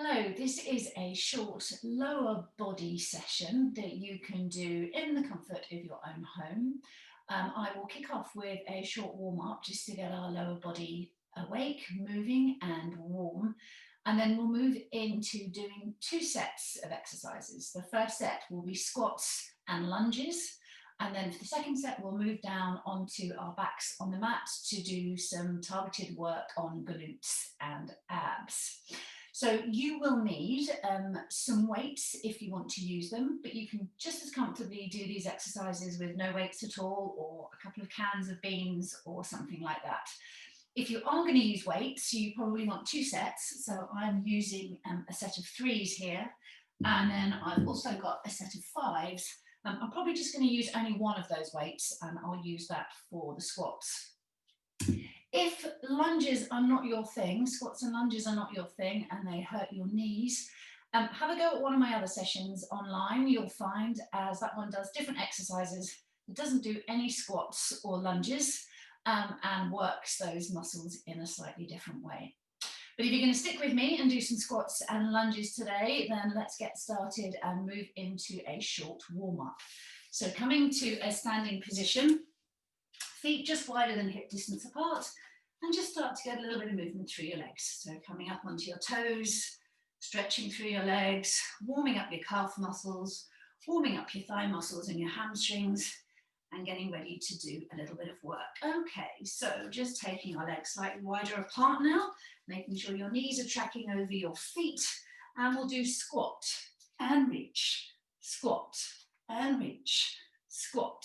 Hello, this is a short lower body session that you can do in the comfort of your own home. I will kick off with a short warm up just to get our lower body awake, moving and warm. And then we'll move into doing 2 sets of exercises. The first set will be squats and lunges. And then for the second set, we'll move down onto our backs on the mat to do some targeted work on glutes and abs. So you will need some weights if you want to use them, but you can just as comfortably do these exercises with no weights at all, or a couple of cans of beans or something like that. If you are going to use weights, you probably want 2 sets. So I'm using a set of 3s here, and then I've also got a set of 5s. I'm probably just going to use only one of those weights, and I'll use that for the squats. If lunges are not your thing, squats and lunges are not your thing, and they hurt your knees, have a go at one of my other sessions online. You'll find, as that one does different exercises, it doesn't do any squats or lunges, and works those muscles in a slightly different way. But if you're going to stick with me and do some squats and lunges today, then let's get started and move into a short warm-up. So coming to a standing position, feet just wider than hip distance apart, and just start to get a little bit of movement through your legs. So coming up onto your toes, stretching through your legs, warming up your calf muscles, warming up your thigh muscles and your hamstrings, and getting ready to do a little bit of work. Okay, so just taking our legs slightly wider apart now, making sure your knees are tracking over your feet, and we'll do squat and reach, squat and reach, squat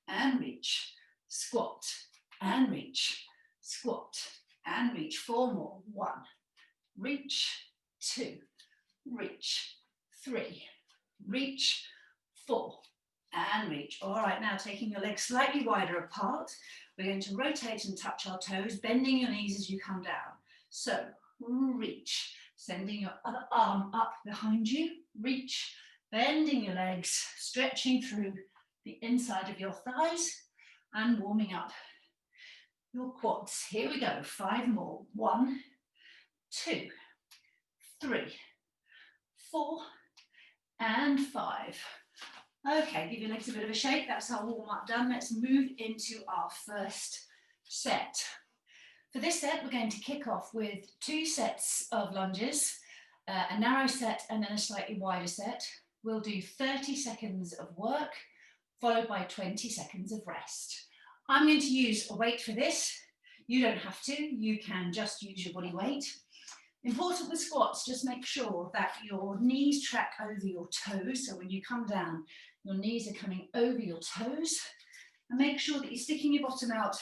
and reach, squat and reach, squat and reach. 4 more. 1, reach, 2, reach, 3, reach, 4, and reach. All right, now taking your legs slightly wider apart, we're going to rotate and touch our toes, bending your knees as you come down. So reach, sending your other arm up behind you, reach, bending your legs, stretching through the inside of your thighs, and warming up your quads. Here we go. 5 more. 1, 2, 3, 4, and 5. Okay, give your legs a bit of a shake. That's our warm-up done. Let's move into our first set. For this set, we're going to kick off with 2 sets of lunges, a narrow set and then a slightly wider set. We'll do 30 seconds of work, followed by 20 seconds of rest. I'm going to use a weight for this. You don't have to, you can just use your body weight. Important with squats, just make sure that your knees track over your toes. So when you come down, your knees are coming over your toes. And make sure that you're sticking your bottom out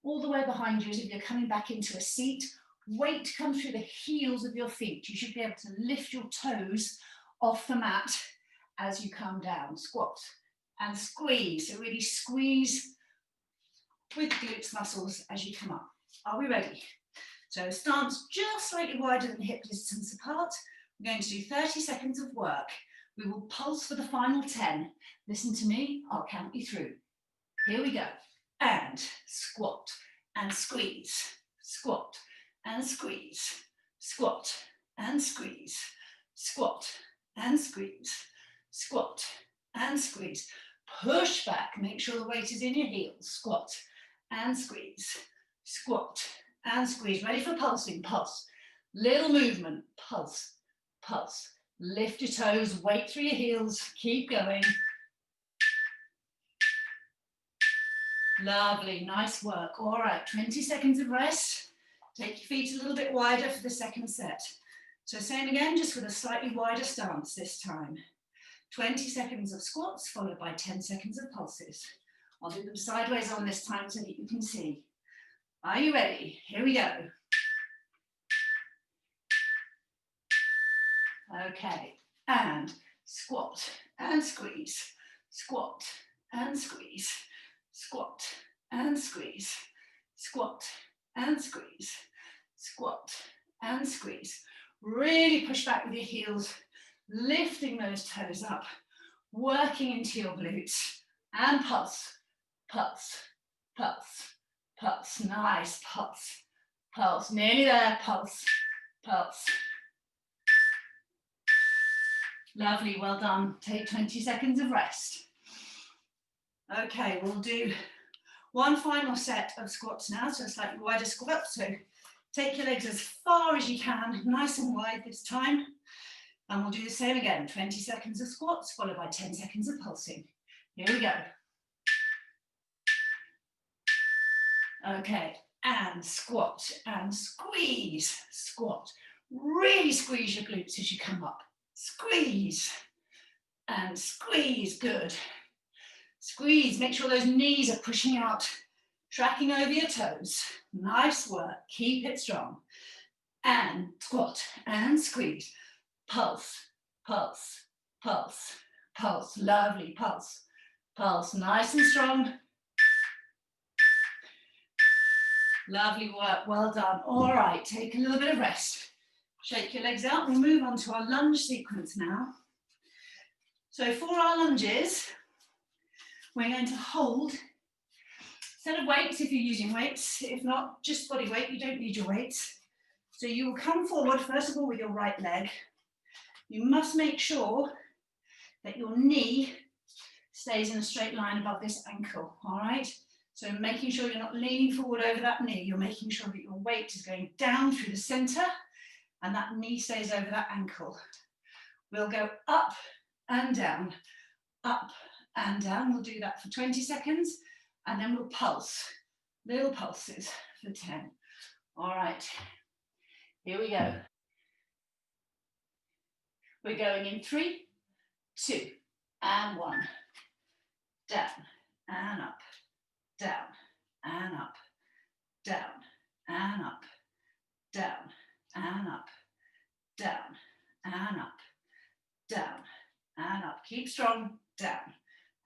all the way behind you as if you're coming back into a seat. Weight comes through the heels of your feet. You should be able to lift your toes off the mat as you come down. Squat and squeeze. So really squeeze with glutes muscles as you come up. Are we ready? So stance just slightly wider than hip distance apart. We're going to do 30 seconds of work. We will pulse for the final 10. Listen to me, I'll count you through. Here we go. And squat and squeeze, squat and squeeze, squat and squeeze, squat and squeeze, squat and squeeze. Push back, make sure the weight is in your heels. Squat and squeeze, squat and squeeze. Ready for pulsing, pulse. Little movement, pulse, pulse. Lift your toes, weight through your heels, keep going. Lovely, nice work. All right, 20 seconds of rest. Take your feet a little bit wider for the second set. So same again, just with a slightly wider stance this time. 20 seconds of squats, followed by 10 seconds of pulses. I'll do them sideways on this time so that you can see. Are you ready? Here we go. Okay, and squat and squeeze, squat and squeeze, squat and squeeze, squat and squeeze, squat and squeeze. Really push back with your heels, lifting those toes up, working into your glutes, and pulse, pulse, pulse, pulse. Nice, pulse, pulse. Nearly there, pulse, pulse. Lovely, well done. Take 20 seconds of rest. Okay, we'll do one final set of squats now, so a slightly wider squat. So take your legs as far as you can, nice and wide this time. And we'll do the same again, 20 seconds of squats, followed by 10 seconds of pulsing. Here we go. Okay, and squat, and squeeze, squat. Really squeeze your glutes as you come up. Squeeze, and squeeze, good. Squeeze, make sure those knees are pushing out, tracking over your toes. Nice work, keep it strong. And squat, and squeeze. Pulse, pulse, pulse, pulse, lovely, pulse, pulse, nice and strong. Lovely work, well done. All right, take a little bit of rest. Shake your legs out. We'll move on to our lunge sequence now. So for our lunges, we're going to hold, instead of weights, if you're using weights, if not, just body weight, you don't need your weights. So you will come forward, first of all, with your right leg. You must make sure that your knee stays in a straight line above this ankle, all right? So making sure you're not leaning forward over that knee, you're making sure that your weight is going down through the center and that knee stays over that ankle. We'll go up and down, up and down. We'll do that for 20 seconds and then we'll pulse, little pulses for 10. All right, here we go. We're going in 3, 2, and 1. Down and up, down and up, down and up, down and up, down and up, down and up. Keep strong, down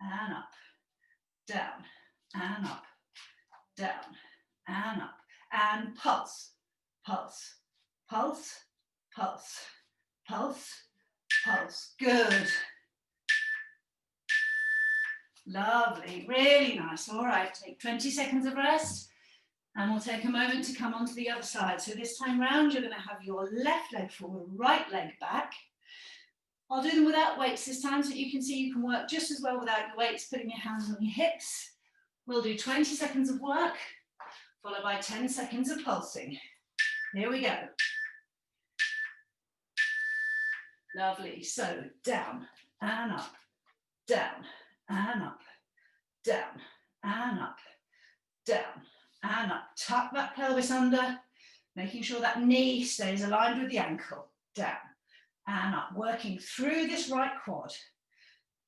and up, down and up, down and up. And pulse, pulse, pulse, pulse, pulse, pulse. Good. Lovely, really nice. All right, take 20 seconds of rest and we'll take a moment to come onto the other side. So this time round, you're going to have your left leg forward, right leg back. I'll do them without weights this time so you can see you can work just as well without your weights, putting your hands on your hips. We'll do 20 seconds of work, followed by 10 seconds of pulsing. Here we go. Lovely, so down and up, down and up, down and up, down and up. Tuck that pelvis under, making sure that knee stays aligned with the ankle. Down and up, working through this right quad.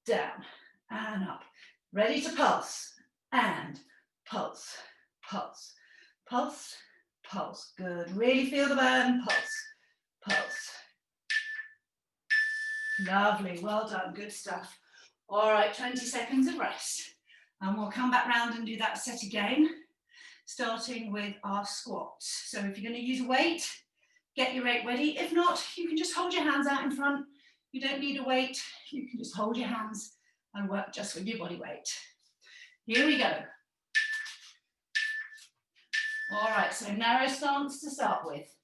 Down and up. Ready to pulse and pulse, pulse, pulse, pulse. Good, really feel the burn. Pulse, pulse. Lovely, well done, good stuff. All right, 20 seconds of rest. And we'll come back round and do that set again, starting with our squats. So if you're going to use a weight, get your weight ready. If not, you can just hold your hands out in front. You don't need a weight. You can just hold your hands and work just with your body weight. Here we go. All right, so narrow stance to start with.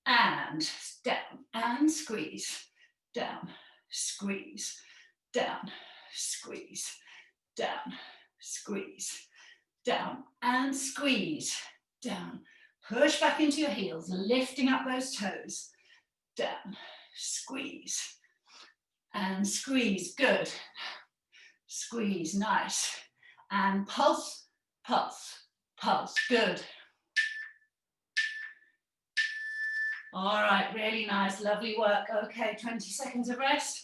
And down and squeeze, down, squeeze, down, squeeze, down, squeeze, down and squeeze, down. Push back into your heels, lifting up those toes, down, squeeze, and squeeze, good. Squeeze, nice. And pulse, pulse, pulse, good. All right, really nice, lovely work. Okay, 20 seconds of rest.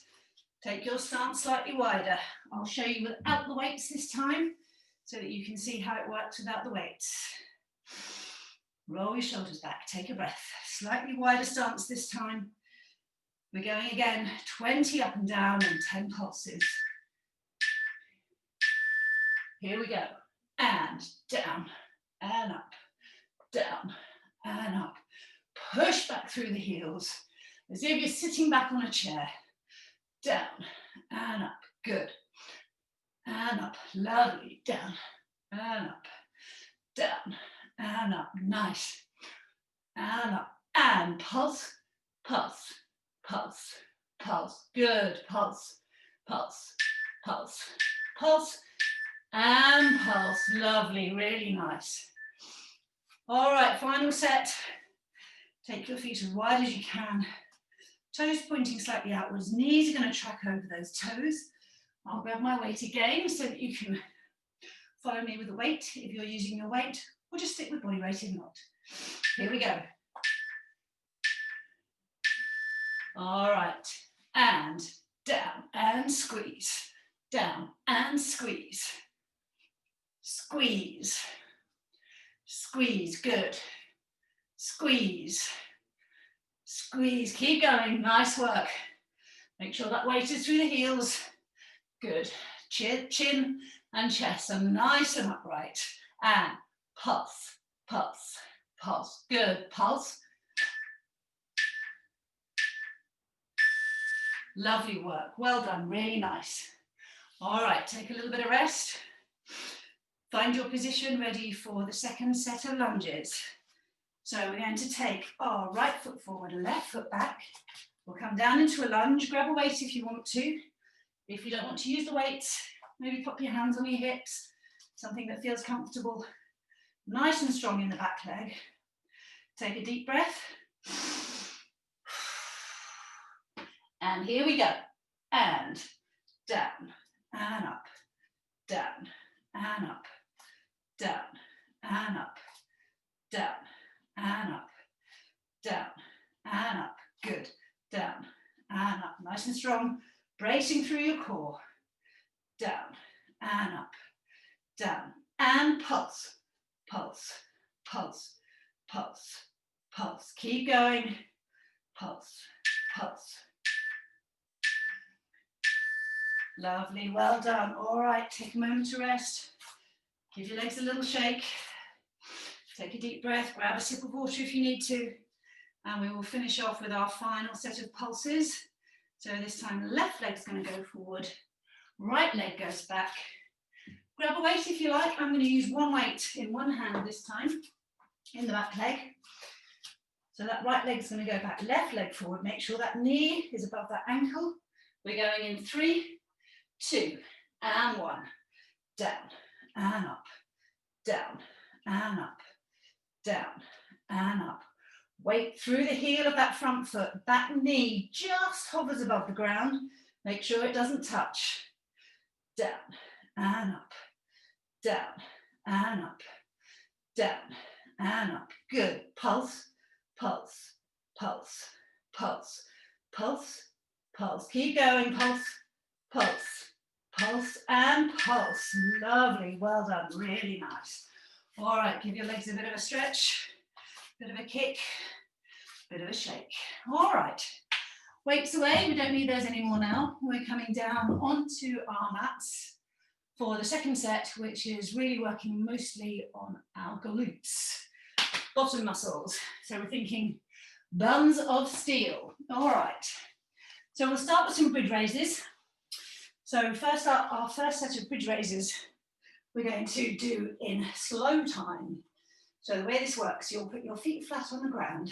Take your stance slightly wider. I'll show you without the weights this time so that you can see how it works without the weights. Roll your shoulders back, take a breath. Slightly wider stance this time. We're going again, 20 up and down and 10 pulses. Here we go. And down and up, down and up. Push back through the heels as if you're sitting back on a chair. Down and up, good. And up, lovely, down and up, down and up, nice. And up, and pulse, pulse, pulse, pulse. Good. Pulse, pulse, pulse, pulse, and pulse. Lovely, really nice. All right, final set. Take your feet as wide as you can. Toes pointing slightly outwards. Knees are going to track over those toes. I'll grab my weight again so that you can follow me with the weight if you're using your weight, or just stick with body weight if not. Here we go. All right, and down and squeeze, down and squeeze, squeeze, squeeze, good, squeeze, squeeze, keep going, nice work. Make sure that weight is through the heels, good, chin and chest are nice and upright, and pulse, pulse, pulse, good, pulse. Lovely work, well done, really nice. All right, take a little bit of rest. Find your position ready for the second set of lunges. So we're going to take our right foot forward, left foot back. We'll come down into a lunge, grab a weight if you want to. If you don't want to use the weights, maybe pop your hands on your hips, something that feels comfortable, nice and strong in the back leg. Take a deep breath. And here we go, and down, and up, down, and up, down, and up, down, and up, down, and up, good, down, and up, nice and strong, bracing through your core, down, and up, down, and pulse, pulse, pulse, pulse, pulse, keep going, pulse, pulse. Lovely, well done. All right, take a moment to rest. Give your legs a little shake. Take a deep breath, grab a sip of water if you need to. And we will finish off with our final set of pulses. So this time, left leg's going to go forward. Right leg goes back. Grab a weight if you like. I'm going to use one weight in one hand this time, in the back leg. So that right leg's going to go back, left leg forward. Make sure that knee is above that ankle. We're going in 3, 2, and 1, down, and up, down, and up, down, and up. Weight through the heel of that front foot. That knee just hovers above the ground. Make sure it doesn't touch. Down, and up, down, and up, down, and up. Good. Pulse, pulse, pulse, pulse, pulse, pulse. Keep going. Pulse, pulse, pulse, and pulse. Lovely, well done, really nice. All right, give your legs a bit of a stretch, bit of a kick, bit of a shake. All right, weights away, we don't need those anymore now. We're coming down onto our mats for the second set, which is really working mostly on our glutes, bottom muscles. So we're thinking buns of steel. All right, so we'll start with some bridge raises. So first up, our first set of bridge raises, we're going to do in slow time. So the way this works, you'll put your feet flat on the ground,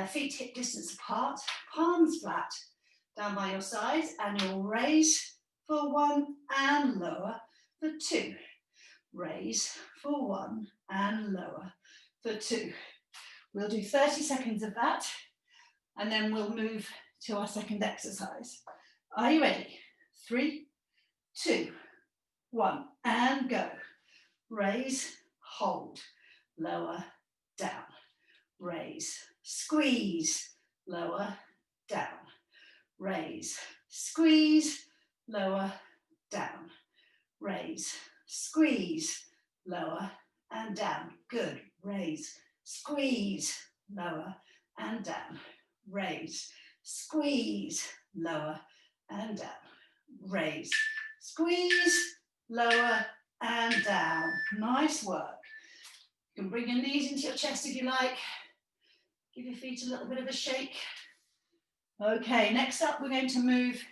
feet hip distance apart, palms flat down by your sides, and you'll raise for 1 and lower for 2. Raise for 1 and lower for 2. We'll do 30 seconds of that, and then we'll move to our second exercise. Are you ready? 3, 2, 1, and go. Raise, hold, lower, down. Raise, squeeze, lower, down. Raise, squeeze, lower, down. Raise, squeeze, lower, and down. Good. Raise, squeeze, lower, and down. Raise, squeeze, lower, and down. Raise, squeeze, lower, and down. Nice work. You can bring your knees into your chest if you like. Give your feet a little bit of a shake. Okay, next up we're going to move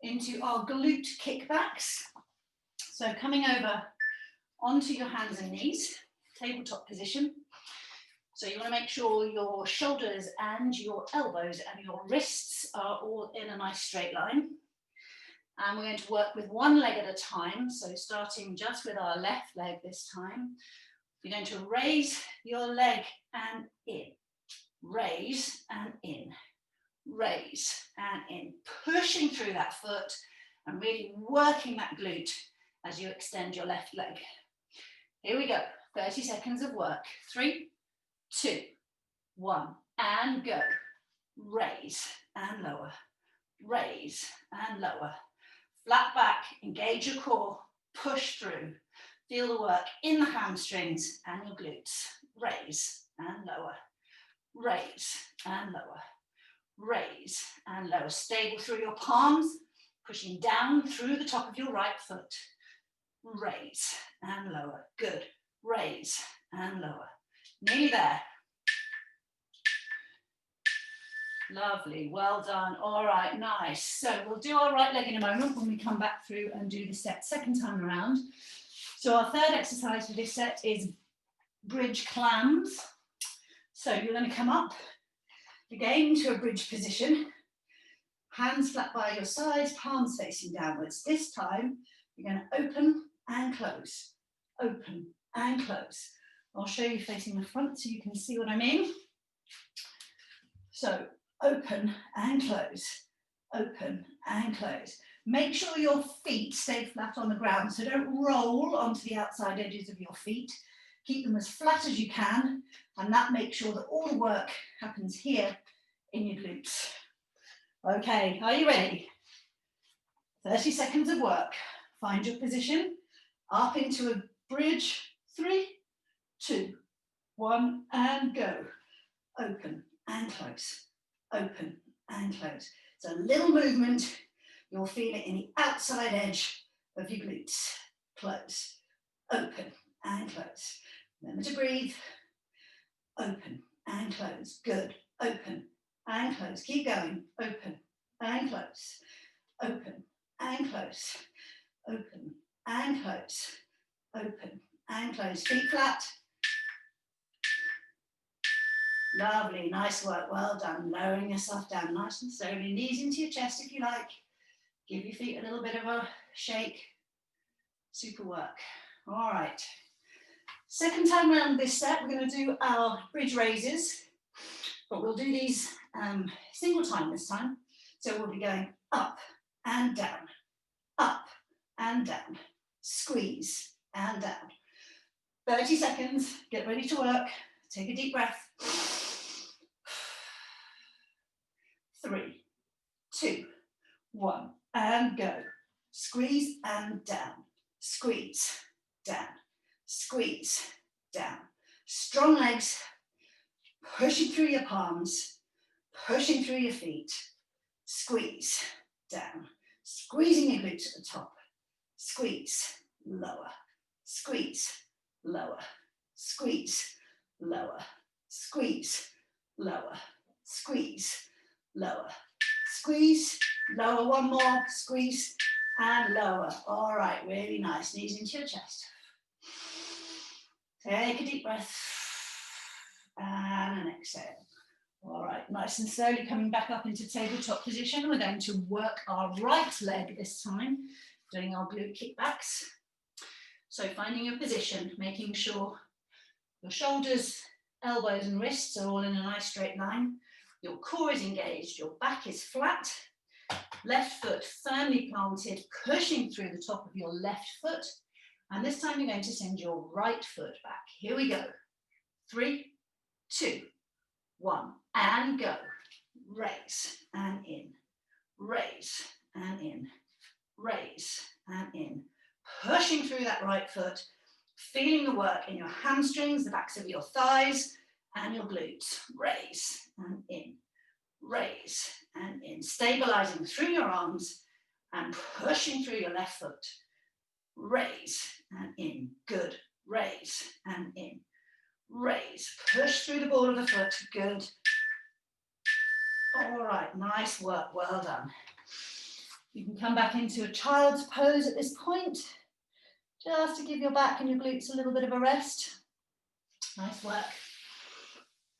into our glute kickbacks. So coming over onto your hands and knees, tabletop position. So you want to make sure your shoulders and your elbows and your wrists are all in a nice straight line. And we're going to work with one leg at a time. So starting just with our left leg this time. You're going to raise your leg and in. Raise and in. Raise and in. Pushing through that foot and really working that glute as you extend your left leg. Here we go. 30 seconds of work. 3, 2, 1, and go. Raise and lower. Raise and lower. Flat back, engage your core, push through. Feel the work in the hamstrings and your glutes. Raise and lower. Raise and lower. Raise and lower. Stable through your palms, pushing down through the top of your right foot. Raise and lower. Good. Raise and lower. Nearly there. Lovely, well done. All right, nice. So we'll do our right leg in a moment when we come back through and do the set second time around. So our third exercise for this set is bridge clams. So you're going to come up again to a bridge position, hands flat by your sides, palms facing downwards. This time you're going to open and close, open and close. I'll show you facing the front so you can see what I mean. So open and close, open and close. Make sure your feet stay flat on the ground, so don't roll onto the outside edges of your feet. Keep them as flat as you can, and that makes sure that all the work happens here in your glutes. Okay, are you ready? 30 seconds of work. Find your position, up into a bridge. 3, 2, 1, and go. Open and close. Open and close. So a little movement, you'll feel it in the outside edge of your glutes. Close, open and close. Remember to breathe. Open and close. Good. Open and close. Keep going. Open and close. Open and close. Open and close. Open and close. Feet flat. Lovely, nice work, well done. Lowering yourself down nice and slowly, knees into your chest if you like. Give your feet a little bit of a shake. Super work. All right. Second time around this set, we're going to do our bridge raises, but we'll do these single time this time. So we'll be going up and down, up and down, squeeze and down. 30 seconds, get ready to work. Take a deep breath. 3, 2, 1, and go. Squeeze and down, squeeze, down, squeeze, down. Strong legs, pushing through your palms, pushing through your feet. Squeeze, down, squeezing your glutes at the top. Squeeze, lower, squeeze, lower, squeeze, lower, squeeze, lower, squeeze, lower, squeeze, lower, one more, squeeze, and lower. All right, really nice, knees into your chest. Take a deep breath, and an exhale. All right, nice and slowly coming back up into tabletop position. We're going to work our right leg this time, doing our glute kickbacks. So finding your position, making sure your shoulders, elbows and wrists are all in a nice straight line. Your core is engaged, your back is flat, left foot firmly planted, pushing through the top of your left foot. And this time you're going to send your right foot back. Here we go. 3, 2, 1, and go. Raise and in, raise and in, raise and in. Pushing through that right foot, feeling the work in your hamstrings, the backs of your thighs, and your glutes. Raise and in, raise and in. Stabilizing through your arms and pushing through your left foot. Raise and in. Good. Raise and in. Raise. Push through the ball of the foot. Good. All right. Nice work. Well done. You can come back into a child's pose at this point, just to give your back and your glutes a little bit of a rest. Nice work.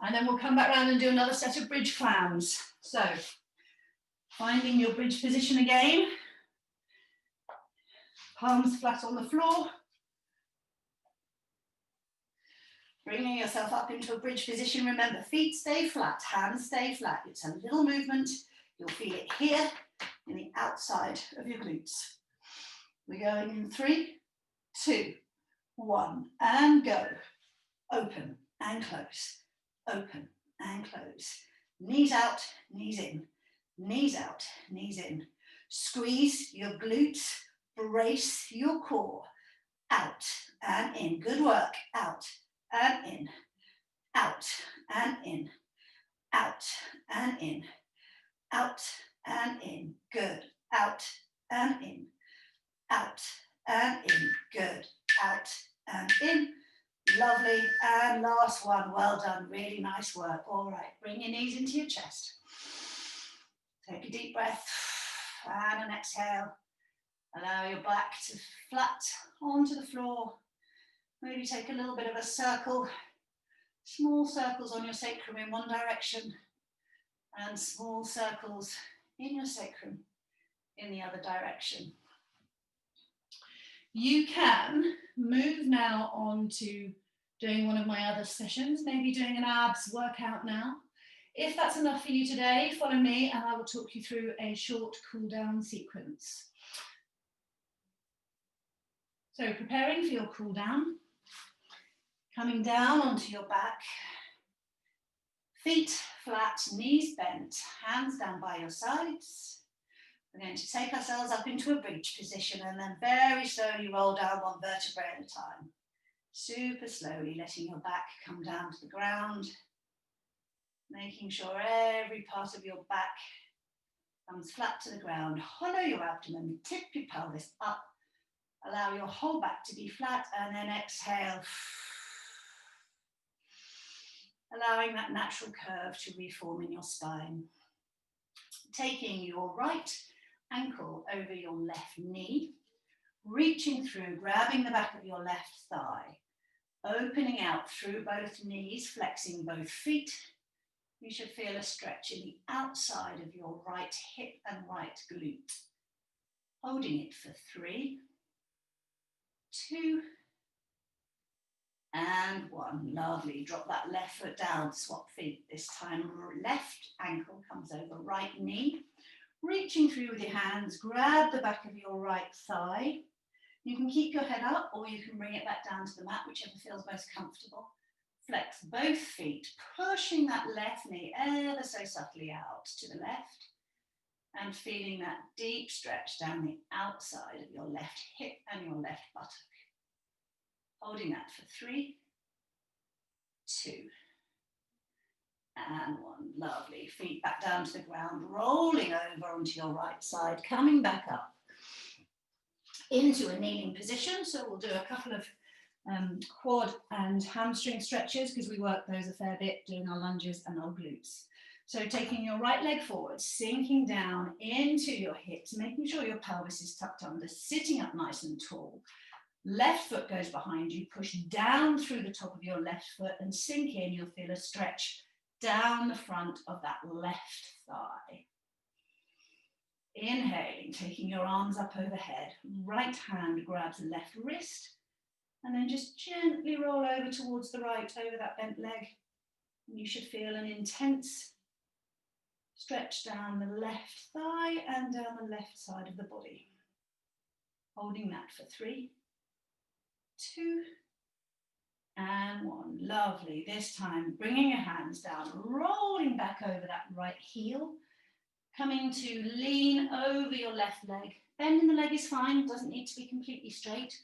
And then we'll come back round and do another set of bridge clams. So, finding your bridge position again. Palms flat on the floor. Bringing yourself up into a bridge position. Remember, feet stay flat, hands stay flat. It's a little movement. You'll feel it here in the outside of your glutes. We're going in 3, 2, 1, and go. Open and close. Open and close. Knees out, knees in. Knees out, knees in. Squeeze your glutes. Brace your core. Out and in. Good work. Out and in. Out and in. Out and in. Out and in. Good. Out and in. Out and in. Good. Out and in. Lovely. And last one. Well done. Really nice work. All right. Bring your knees into your chest. Take a deep breath and an exhale. Allow your back to flat onto the floor. Maybe take a little bit of a circle. Small circles on your sacrum in one direction and small circles in your sacrum in the other direction. You can move now on to doing one of my other sessions, maybe doing an abs workout now. If that's enough for you today, follow me and I will talk you through a short cool down sequence. So preparing for your cool down, coming down onto your back, feet flat, knees bent, hands down by your sides. We're going to take ourselves up into a bridge position and then very slowly roll down one vertebrae at a time. Super slowly, letting your back come down to the ground, making sure every part of your back comes flat to the ground. Hollow your abdomen, tip your pelvis up. Allow your whole back to be flat and then exhale. Allowing that natural curve to reform in your spine. Taking your right ankle over your left knee, reaching through, grabbing the back of your left thigh, opening out through both knees, flexing both feet. You should feel a stretch in the outside of your right hip and right glute. Holding it for 3, 2, and 1. Lovely. Drop that left foot down, swap feet. This time left ankle comes over right knee. Reaching through with your hands, grab the back of your right thigh. You can keep your head up or you can bring it back down to the mat, whichever feels most comfortable. Flex both feet, pushing that left knee ever so subtly out to the left and feeling that deep stretch down the outside of your left hip and your left buttock. Holding that for 3, 2, and 1. Lovely. Feet back down to the ground, rolling over onto your right side, coming back up into a kneeling position. So we'll do a couple of quad and hamstring stretches because we work those a fair bit doing our lunges and our glutes. So taking your right leg forward, sinking down into your hips, making sure your pelvis is tucked under, sitting up nice and tall. Left foot goes behind you, push down through the top of your left foot and sink in. You'll feel a stretch down the front of that left thigh. Inhaling, taking your arms up overhead. Right hand grabs the left wrist and then just gently roll over towards the right, over that bent leg. And you should feel an intense stretch down the left thigh and down the left side of the body. Holding that for 3, 2, and 1. Lovely. This time, bringing your hands down, rolling back over that right heel, coming to lean over your left leg. Bending the leg is fine, doesn't need to be completely straight.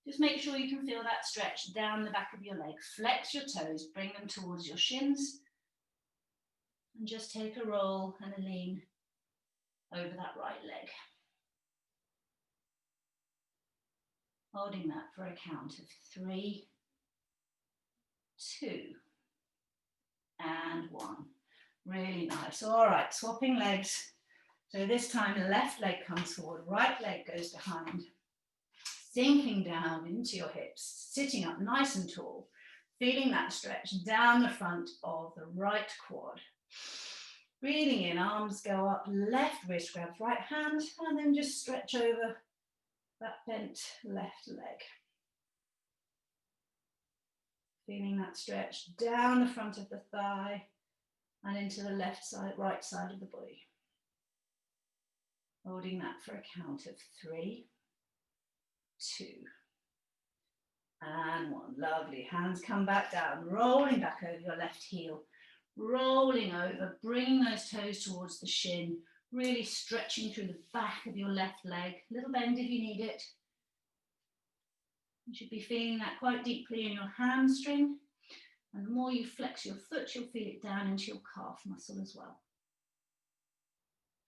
Just make sure you can feel that stretch down the back of your leg. Flex your toes, bring them towards your shins, and just take a roll and a lean over that right leg. Holding that for a count of 3, 2, and 1. Really nice. All right, swapping legs. So this time the left leg comes forward, right leg goes behind. Sinking down into your hips, sitting up nice and tall. Feeling that stretch down the front of the right quad. Breathing in, arms go up, left wrist grabs right hand, and then just stretch over that bent left leg. Feeling that stretch down the front of the thigh and into the left side, right side of the body. Holding that for a count of 3, 2, and 1. Lovely. Hands come back down, rolling back over your left heel. Rolling over, bringing those toes towards the shin, really stretching through the back of your left leg. Little bend if you need it. You should be feeling that quite deeply in your hamstring. And the more you flex your foot, you'll feel it down into your calf muscle as well.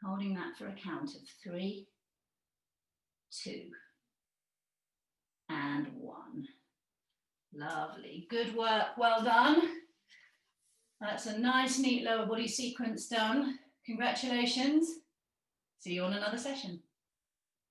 Holding that for a count of 3, 2, and 1. Lovely. Good work. Well done. That's a nice, neat lower body sequence done. Congratulations. See you on another session.